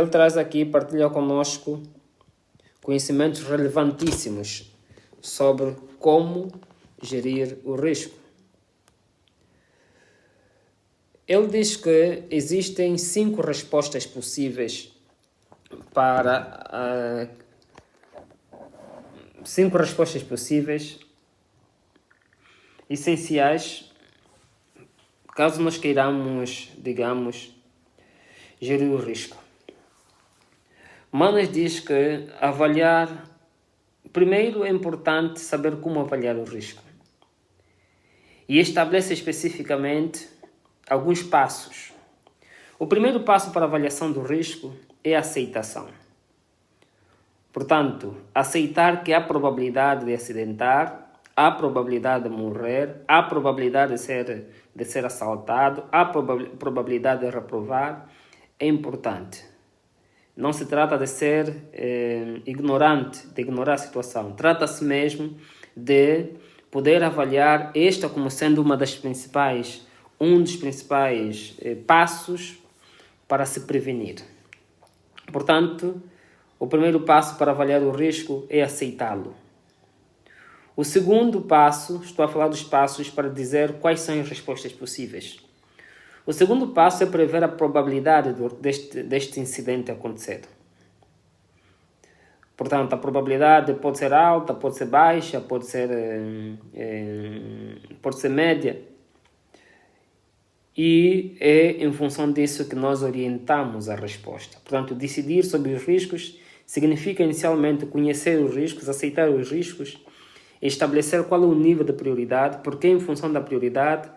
Ele traz aqui, partilha conosco conhecimentos relevantíssimos sobre como gerir o risco. Ele diz que existem 5 respostas possíveis para 5 respostas possíveis essenciais caso nós queiramos, digamos, gerir o risco. Manas diz que primeiro é importante saber como avaliar o risco. E estabelece especificamente alguns passos. O primeiro passo para a avaliação do risco é a aceitação. Portanto, aceitar que há probabilidade de acidentar, há probabilidade de morrer, há probabilidade de ser assaltado, há probabilidade de reprovar, é importante. Não se trata de ser ignorante, de ignorar a situação. Trata-se mesmo de poder avaliar esta como sendo um dos principais passos para se prevenir. Portanto, o primeiro passo para avaliar o risco é aceitá-lo. O segundo passo, estou a falar dos passos para dizer quais são as respostas possíveis. O segundo passo é prever a probabilidade deste incidente acontecer. Portanto, a probabilidade pode ser alta, pode ser baixa, pode ser média. E é em função disso que nós orientamos a resposta. Portanto, decidir sobre os riscos significa inicialmente conhecer os riscos, aceitar os riscos, estabelecer qual é o nível de prioridade, porque é em função da prioridade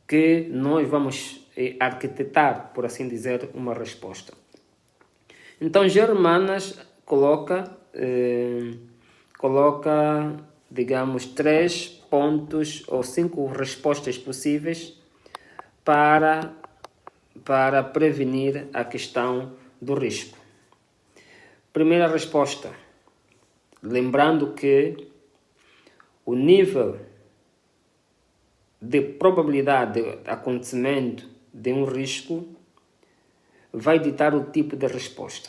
que nós vamos arquitetar, por assim dizer, uma resposta. Então, Germanas coloca, digamos, 3 pontos ou 5 respostas possíveis para prevenir a questão do risco. Primeira resposta, lembrando que o nível de probabilidade de acontecimento de um risco vai ditar o tipo de resposta.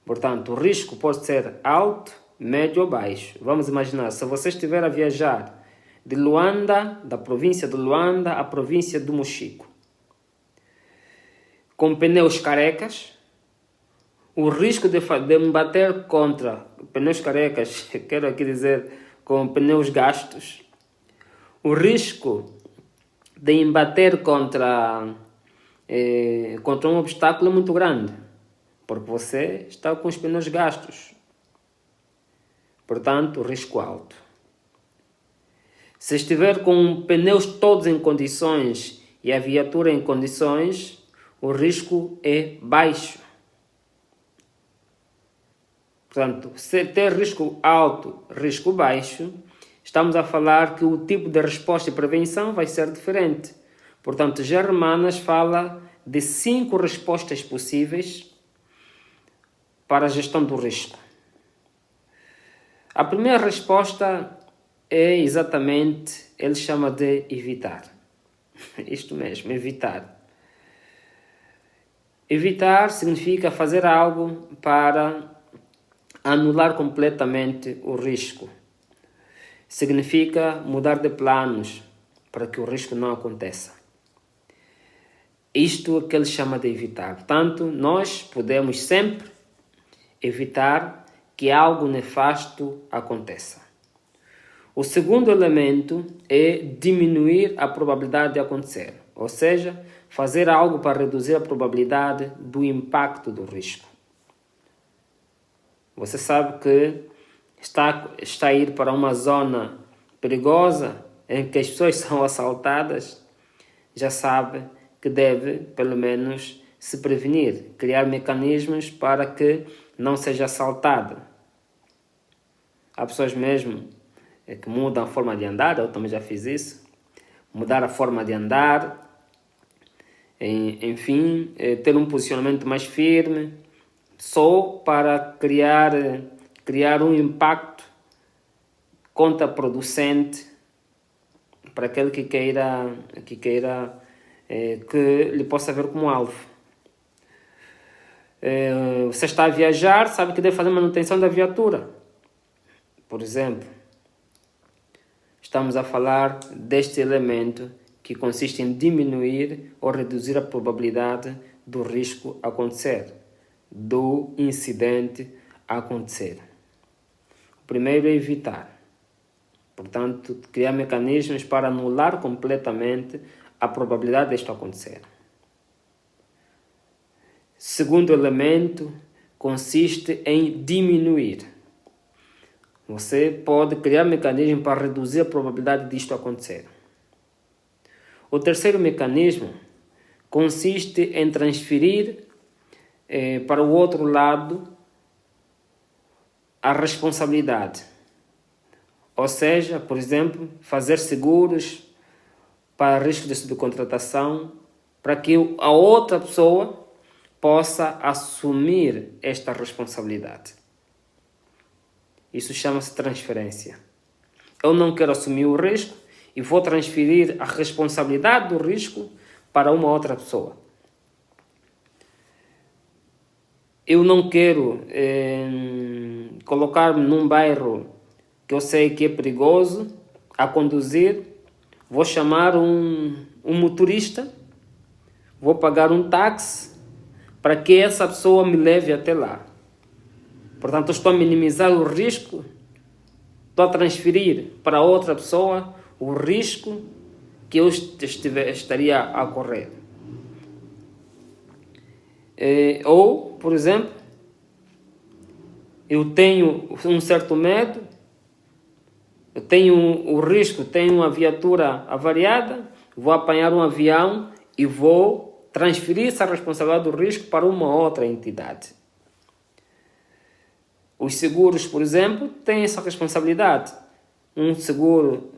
Portanto, o risco pode ser alto, médio ou baixo. Vamos imaginar, se você estiver a viajar de Luanda, da província de Luanda à província do Mochico, com pneus carecas, o risco de me bater contra pneus carecas, quero aqui dizer, com pneus gastos, o risco de embater contra um obstáculo é muito grande, porque você está com os pneus gastos. Portanto, risco alto. Se estiver com pneus todos em condições e a viatura em condições, o risco é baixo. Portanto, se ter risco alto, risco baixo, estamos a falar que o tipo de resposta e prevenção vai ser diferente. Portanto, Germanas fala de 5 respostas possíveis para a gestão do risco. A primeira resposta é exatamente, ele chama de evitar. Isto mesmo, evitar. Evitar significa fazer algo para anular completamente o risco. Significa mudar de planos para que o risco não aconteça. Isto é o que ele chama de evitar. Portanto, nós podemos sempre evitar que algo nefasto aconteça. O segundo elemento é diminuir a probabilidade de acontecer, ou seja, fazer algo para reduzir a probabilidade do impacto do risco. Você sabe que está a ir para uma zona perigosa em que as pessoas são assaltadas, já sabe que deve, pelo menos, se prevenir, criar mecanismos para que não seja assaltado. Há pessoas mesmo que mudam a forma de andar, eu também já fiz isso, mudar a forma de andar, enfim, ter um posicionamento mais firme, só para criar um impacto contraproducente para aquele que queira que lhe possa ver como alvo. Você está a viajar, sabe que deve fazer manutenção da viatura. Por exemplo, estamos a falar deste elemento que consiste em diminuir ou reduzir a probabilidade do risco acontecer, do incidente acontecer. O primeiro é evitar. Portanto, criar mecanismos para anular completamente a probabilidade disto acontecer. Segundo elemento consiste em diminuir. Você pode criar mecanismos para reduzir a probabilidade disto acontecer. O terceiro mecanismo consiste em transferir para o outro lado a responsabilidade. Ou seja, por exemplo, fazer seguros para risco de subcontratação, para que a outra pessoa possa assumir esta responsabilidade. Isso chama-se transferência. Eu não quero assumir o risco e vou transferir a responsabilidade do risco para uma outra pessoa. Eu não quero colocar-me num bairro que eu sei que é perigoso a conduzir, vou chamar um motorista, vou pagar um táxi para que essa pessoa me leve até lá. Portanto, eu estou a minimizar o risco, estou a transferir para outra pessoa o risco que eu estaria a correr. Ou, por exemplo, eu tenho um certo medo, eu tenho o risco, tenho uma viatura avariada, vou apanhar um avião e vou transferir essa responsabilidade do risco para uma outra entidade. Os seguros, por exemplo, têm essa responsabilidade. Um seguro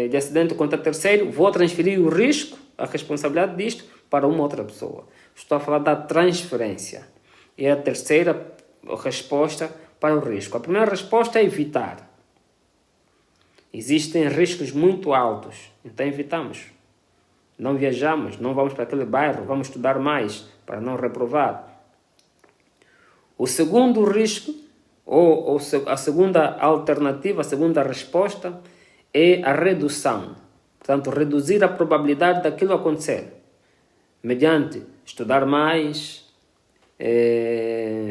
de acidente contra terceiro, vou transferir o risco, a responsabilidade disto, para uma outra pessoa. Estou a falar da transferência. É a terceira resposta para o risco. A primeira resposta é evitar. Existem riscos muito altos, então evitamos. Não viajamos, não vamos para aquele bairro, vamos estudar mais para não reprovar. O segundo risco, ou a segunda alternativa, a segunda resposta, é a redução. Portanto, reduzir a probabilidade daquilo acontecer. Mediante estudar mais,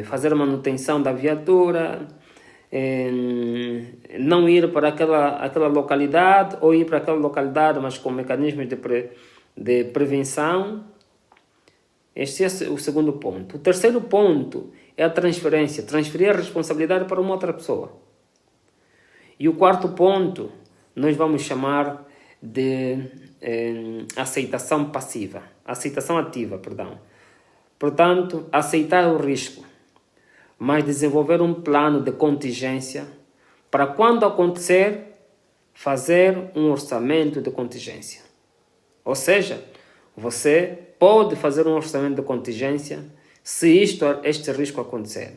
fazer a manutenção da viatura, não ir para aquela localidade ou ir para aquela localidade, mas com mecanismos de prevenção. Este é o segundo ponto. O terceiro ponto é a transferência, transferir a responsabilidade para uma outra pessoa. E o quarto ponto nós vamos chamar de aceitação passiva, aceitação ativa, perdão. Portanto, aceitar o risco, mas desenvolver um plano de contingência para quando acontecer, fazer um orçamento de contingência. Ou seja, você pode fazer um orçamento de contingência se este risco acontecer.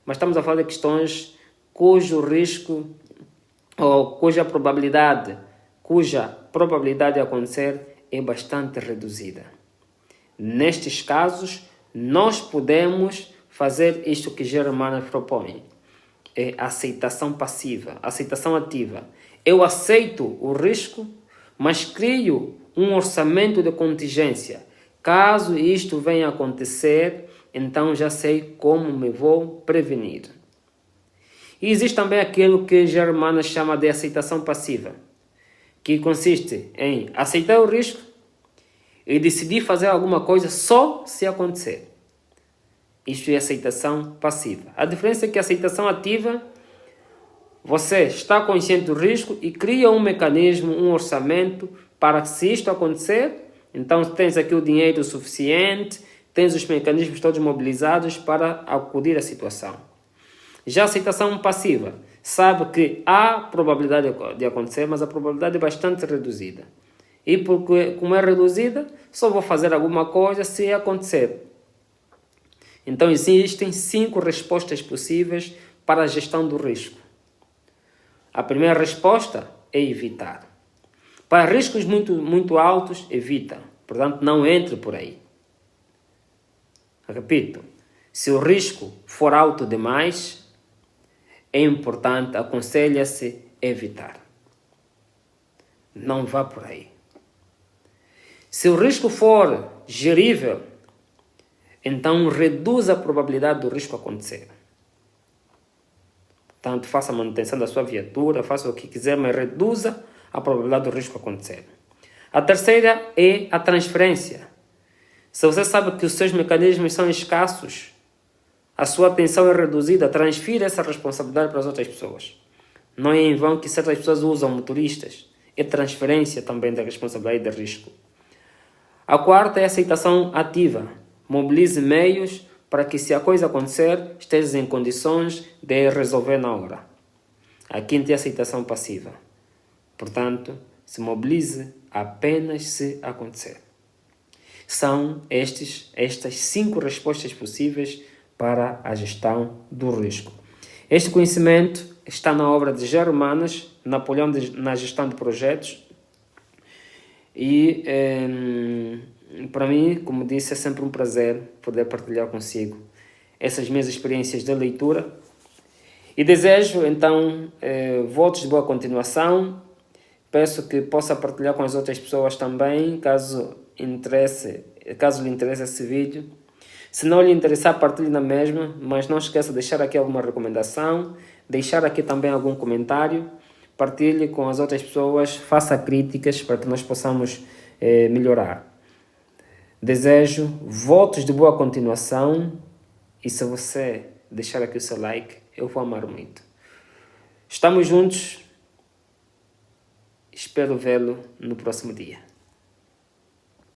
Mas estamos a falar de questões cujo risco ou cuja probabilidade de acontecer é bastante reduzida. Nestes casos, nós podemos fazer isto que Germana propõe. É aceitação passiva, aceitação ativa. Eu aceito o risco, mas crio um orçamento de contingência. Caso isto venha a acontecer, então já sei como me vou prevenir. E existe também aquilo que Germana chama de aceitação passiva, que consiste em aceitar o risco e decidir fazer alguma coisa só se acontecer. Isto é aceitação passiva. A diferença é que a aceitação ativa, você está consciente do risco e cria um mecanismo, um orçamento para que se isto acontecer, então tens aqui o dinheiro suficiente, tens os mecanismos todos mobilizados para acudir à situação. Já a aceitação passiva, sabe que há probabilidade de acontecer, mas a probabilidade é bastante reduzida. E porque, como é reduzida, só vou fazer alguma coisa se acontecer. Então existem 5 respostas possíveis para a gestão do risco. A primeira resposta é evitar. Para riscos muito altos, evita. Portanto, não entre por aí. Repito, Se o risco for alto demais, é importante, aconselha-se evitar. Não vá por aí. Se o risco for gerível, então reduz a probabilidade do risco acontecer. Portanto, faça a manutenção da sua viatura, faça o que quiser, mas reduza a probabilidade do risco acontecer. A terceira é a transferência. Se você sabe que os seus mecanismos são escassos, a sua atenção é reduzida, transfira essa responsabilidade para as outras pessoas. Não é em vão que certas pessoas usam motoristas. É transferência também da responsabilidade e de risco. A quarta é a aceitação ativa. Mobilize meios para que, se a coisa acontecer, estejas em condições de resolver na hora. A quinta é a aceitação passiva. Portanto, se mobilize apenas se acontecer. São estas 5 respostas possíveis para a gestão do risco. Este conhecimento está na obra de G. Romanas, Napoleão na gestão de projetos. E para mim, como disse, é sempre um prazer poder partilhar consigo essas minhas experiências de leitura. E desejo, então, votos de boa continuação. Peço que possa partilhar com as outras pessoas também, caso lhe interesse esse vídeo. Se não lhe interessar, partilhe na mesma, mas não esqueça de deixar aqui alguma recomendação, deixar aqui também algum comentário, partilhe com as outras pessoas, faça críticas para que nós possamos melhorar. Desejo votos de boa continuação e se você deixar aqui o seu like, eu vou amar muito. Estamos juntos. Espero vê-lo no próximo dia.